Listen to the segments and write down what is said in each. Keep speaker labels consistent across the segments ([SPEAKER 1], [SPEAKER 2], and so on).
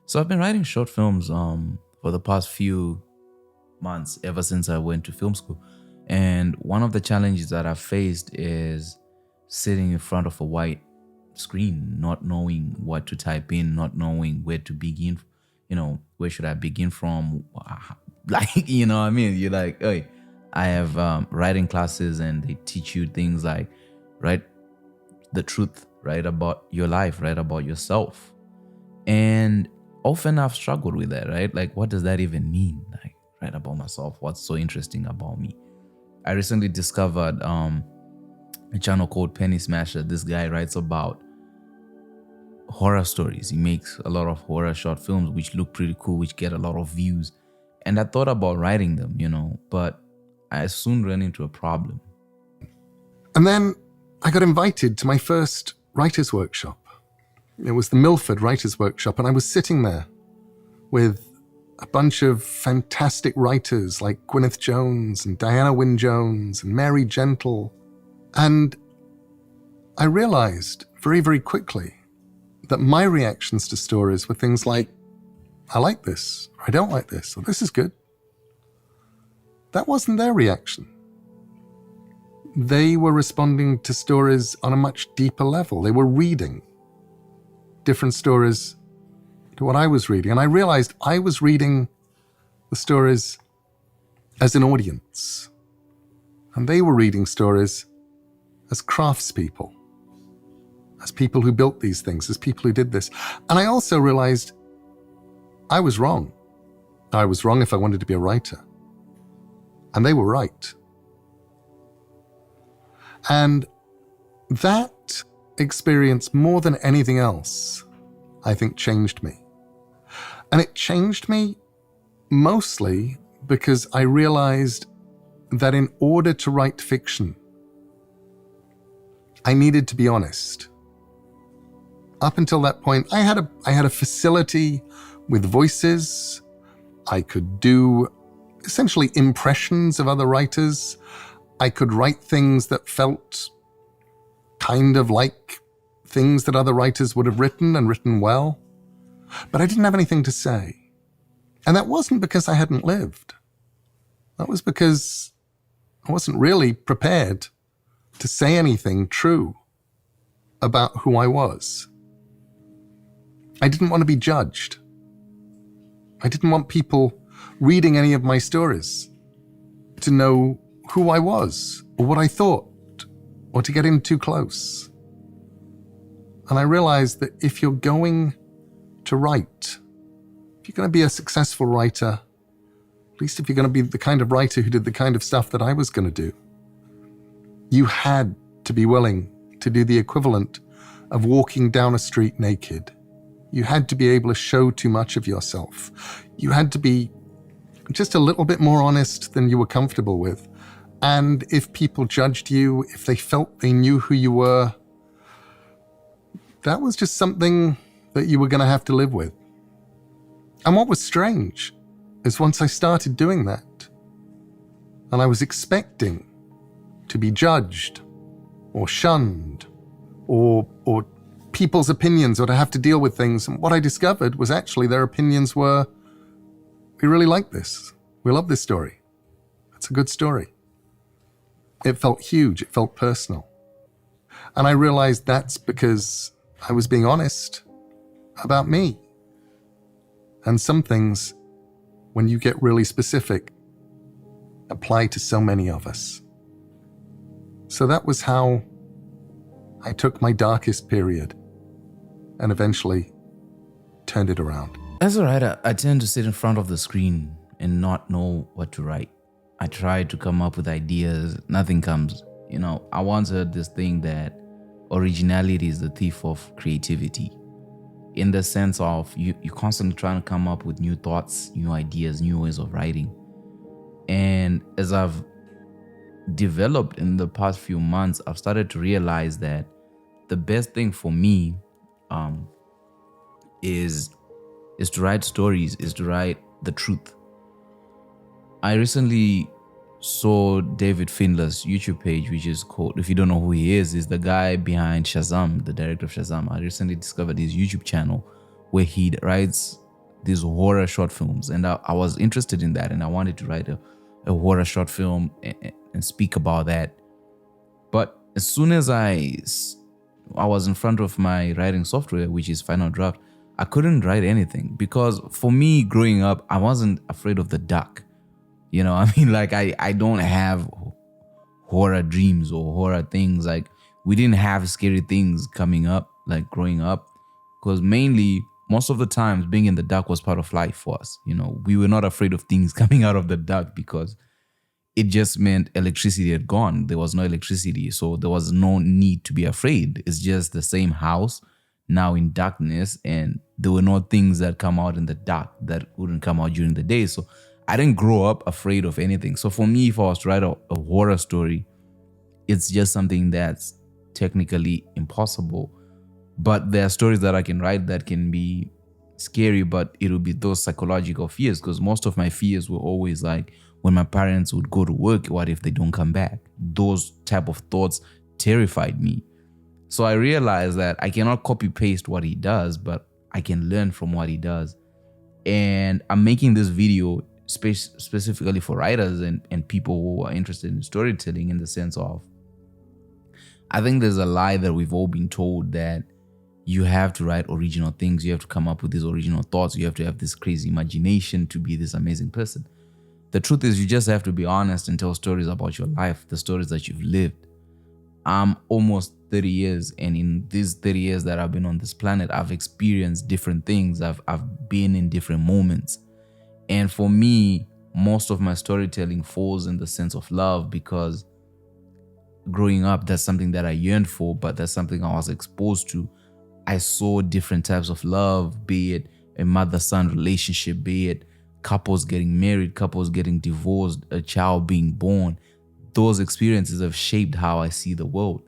[SPEAKER 1] So I've been writing short films for the past few months, ever since I went to film school. And one of the challenges that I've faced is sitting in front of a white screen, not knowing what to type in, not knowing where to begin. Where should I begin from? Like, what I mean? You're like, hey, I have writing classes and they teach you things like write the truth, write about your life, write about yourself. And often I've struggled with that, right? Like, what does that even mean? Like, write about myself. What's so interesting about me? I recently discovered a channel called Penny Smasher. This guy writes about horror stories. He makes a lot of horror short films, which look pretty cool, which get a lot of views. And I thought about writing them, but I soon ran into a problem.
[SPEAKER 2] And then I got invited to my first writer's workshop. It was the Milford Writers' Workshop, and I was sitting there with a bunch of fantastic writers like Gwyneth Jones and Diana Wynne Jones and Mary Gentle. And I realized very, very quickly that my reactions to stories were things like, I like this, or I don't like this, or this is good. That wasn't their reaction. They were responding to stories on a much deeper level. They were reading different stories to what I was reading. And I realized I was reading the stories as an audience. And they were reading stories as craftspeople, as people who built these things, as people who did this. And I also realized I was wrong. I was wrong if I wanted to be a writer. And they were right. And that experience, more than anything else, I think changed me. And it changed me mostly because I realized that in order to write fiction, I needed to be honest. Up until that point, I had a facility with voices. I could do essentially impressions of other writers. I could write things that felt kind of like things that other writers would have written and written well. But I didn't have anything to say. And that wasn't because I hadn't lived. That was because I wasn't really prepared to say anything true about who I was. I didn't want to be judged. I didn't want people reading any of my stories to know who I was or what I thought or to get in too close. And I realized that if you're going to write, if you're going to be a successful writer, at least if you're going to be the kind of writer who did the kind of stuff that I was going to do, you had to be willing to do the equivalent of walking down a street naked. You had to be able to show too much of yourself. You had to be just a little bit more honest than you were comfortable with. And if people judged you, if they felt they knew who you were, that was just something that you were going to have to live with. And what was strange is once I started doing that, and I was expecting to be judged or shunned or people's opinions or to have to deal with things, and what I discovered was actually their opinions were, we really like this. We love this story. It's a good story. It felt huge. It felt personal. And I realized that's because I was being honest about me. And some things, when you get really specific, apply to so many of us. So that was how I took my darkest period and eventually turned it around.
[SPEAKER 1] As a writer, I tend to sit in front of the screen and not know what to write. I try to come up with ideas, nothing comes. I once heard this thing that originality is the thief of creativity. In the sense of you constantly trying to come up with new thoughts, new ideas, new ways of writing. And as I've developed in the past few months, I've started to realize that the best thing for me is to write stories, is to write the truth. I recently saw David Finlay's YouTube page, which is called, if you don't know who he is the guy behind Shazam, the director of Shazam. I recently discovered his YouTube channel where he writes these horror short films, and I was interested in that, and I wanted to write a horror short film and speak about that. But as soon as I was in front of my writing software, which is Final Draft, I couldn't write anything because for me, growing up, I wasn't afraid of the dark. I mean, like I don't have horror dreams or horror things. Like we didn't have scary things coming up, like growing up, because mainly most of the times being in the dark was part of life for us. We were not afraid of things coming out of the dark because it just meant electricity had gone. There was no electricity, so there was no need to be afraid. It's just the same house now in darkness, and there were no things that come out in the dark that wouldn't come out during the day. So I didn't grow up afraid of anything. So for me, if I was to write a horror story, it's just something that's technically impossible. But there are stories that I can write that can be scary, but it'll be those psychological fears, because most of my fears were always like, when my parents would go to work, what if they don't come back? Those type of thoughts terrified me. So I realized that I cannot copy paste what he does, but I can learn from what he does. And I'm making this video specifically for writers and people who are interested in storytelling, in the sense of, I think there's a lie that we've all been told, that you have to write original things. You have to come up with these original thoughts. You have to have this crazy imagination to be this amazing person. The truth is, you just have to be honest and tell stories about your life, the stories that you've lived. I'm almost 30 years, and in these 30 years that I've been on this planet, I've experienced different things. I've been in different moments. And for me, most of my storytelling falls in the sense of love, because growing up, that's something that I yearned for, but that's something I was exposed to. I saw different types of love, be it a mother-son relationship, be it couples getting married, couples getting divorced, a child being born. Those experiences have shaped how I see the world.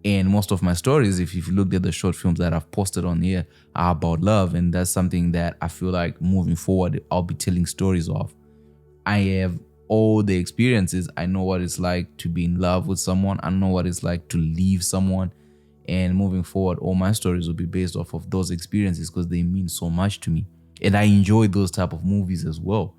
[SPEAKER 1] And most of my stories, if you've looked at the short films that I've posted on here, are about love. And that's something that I feel like moving forward, I'll be telling stories of. I have all the experiences. I know what it's like to be in love with someone. I know what it's like to leave someone. And moving forward, all my stories will be based off of those experiences, because they mean so much to me. And I enjoy those type of movies as well.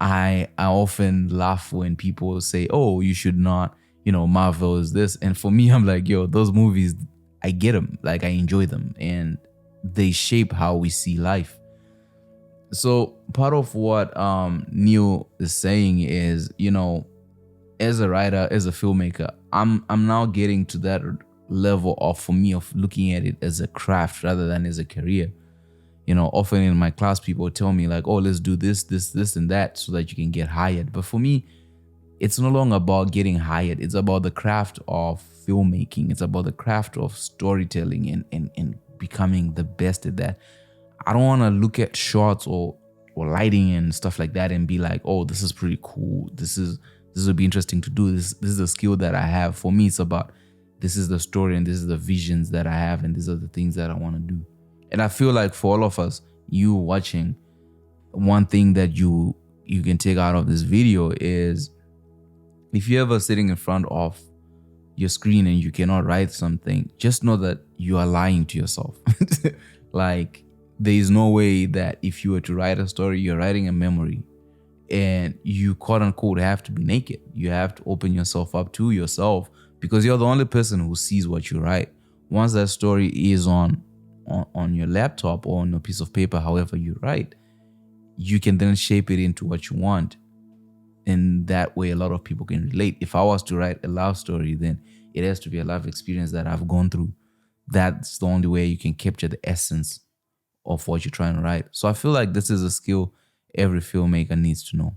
[SPEAKER 1] I often laugh when people say, oh, you should not, Marvel is this. And for me, I'm like, yo, those movies, I get them. Like, I enjoy them, and they shape how we see life. So part of what Neil is saying is, as a writer, as a filmmaker, I'm now getting to that level of, for me, of looking at it as a craft rather than as a career. Often in my class, people tell me like, oh, let's do this, and that so that you can get hired. But for me, it's no longer about getting hired. It's about the craft of filmmaking. It's about the craft of storytelling and becoming the best at that. I don't want to look at shots or lighting and stuff like that and be like, oh, this is pretty cool. This would be interesting to do. This is a skill that I have. For me, it's about, this is the story and this is the visions that I have, and these are the things that I want to do. And I feel like for all of us, you watching, one thing that you can take out of this video is, if you're ever sitting in front of your screen and you cannot write something, just know that you are lying to yourself. Like, there is no way that if you were to write a story, you're writing a memory, and you quote unquote have to be naked. You have to open yourself up to yourself, because you're the only person who sees what you write. Once that story is on your laptop or on a piece of paper, however you write, you can then shape it into what you want. And that way, a lot of people can relate. If I was to write a love story, then it has to be a life experience that I've gone through. That's the only way you can capture the essence of what you're trying to write. So I feel like this is a skill every filmmaker needs to know.